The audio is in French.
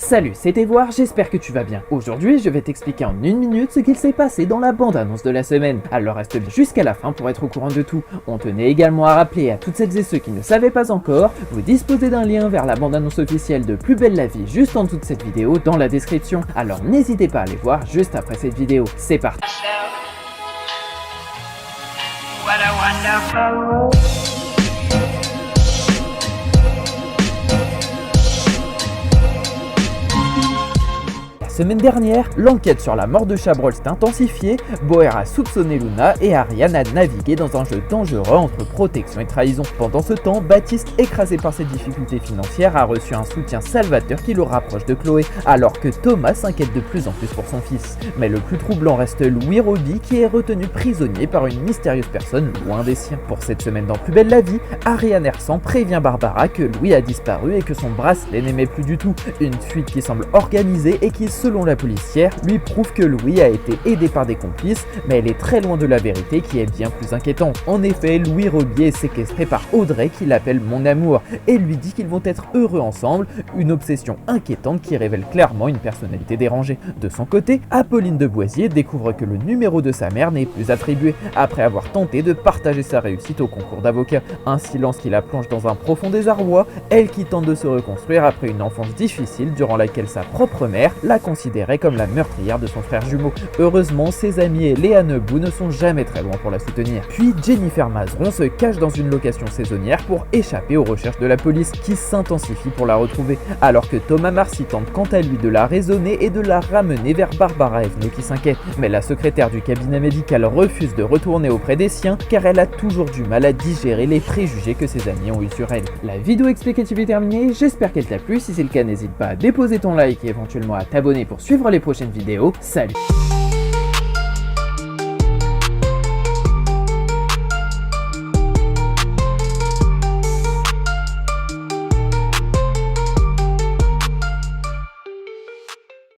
Salut, c'était Voir, j'espère que tu vas bien. Aujourd'hui, je vais t'expliquer en une minute ce qu'il s'est passé dans la bande-annonce de la semaine. Alors reste bien jusqu'à la fin pour être au courant de tout. On tenait également à rappeler à toutes celles et ceux qui ne savaient pas encore, vous disposez d'un lien vers la bande-annonce officielle de Plus belle la vie juste en dessous de cette vidéo dans la description. Alors n'hésitez pas à aller voir juste après cette vidéo. C'est parti. What a wonderful world. La semaine dernière, l'enquête sur la mort de Chabrol s'est intensifiée, Boer a soupçonné Luna et Ariane a navigué dans un jeu dangereux entre protection et trahison. Pendant ce temps, Baptiste, écrasé par ses difficultés financières, a reçu un soutien salvateur qui le rapproche de Chloé, alors que Thomas s'inquiète de plus en plus pour son fils. Mais le plus troublant reste Louis Roby qui est retenu prisonnier par une mystérieuse personne loin des siens. Pour cette semaine dans Plus belle la vie, Ariane Hersan prévient Barbara que Louis a disparu et que son bracelet n'aimait plus du tout. Une fuite qui semble organisée et qui, selon la policière, lui prouve que Louis a été aidé par des complices, mais elle est très loin de la vérité qui est bien plus inquiétante. En effet, Louis Roby est séquestré par Audrey qui l'appelle mon amour et lui dit qu'ils vont être heureux ensemble, une obsession inquiétante qui révèle clairement une personnalité dérangée. De son côté, Apolline de Boisier découvre que le numéro de sa mère n'est plus attribué, après avoir tenté de partager sa réussite au concours d'avocat. Un silence qui la plonge dans un profond désarroi, elle qui tente de se reconstruire après une enfance difficile durant laquelle sa propre mère la considérée comme la meurtrière de son frère jumeau. Heureusement, ses amis et Léa Nebou ne sont jamais très loin pour la soutenir. Puis Jennifer Mazeron se cache dans une location saisonnière pour échapper aux recherches de la police qui s'intensifient pour la retrouver, alors que Thomas Marcy tente quant à lui de la raisonner et de la ramener vers Barbara Evno qui s'inquiète. Mais la secrétaire du cabinet médical refuse de retourner auprès des siens car elle a toujours du mal à digérer les préjugés que ses amis ont eu sur elle. La vidéo explicative est terminée, j'espère qu'elle t'a plu. Si c'est le cas, n'hésite pas à déposer ton like et éventuellement à t'abonner pour suivre les prochaines vidéos. Salut!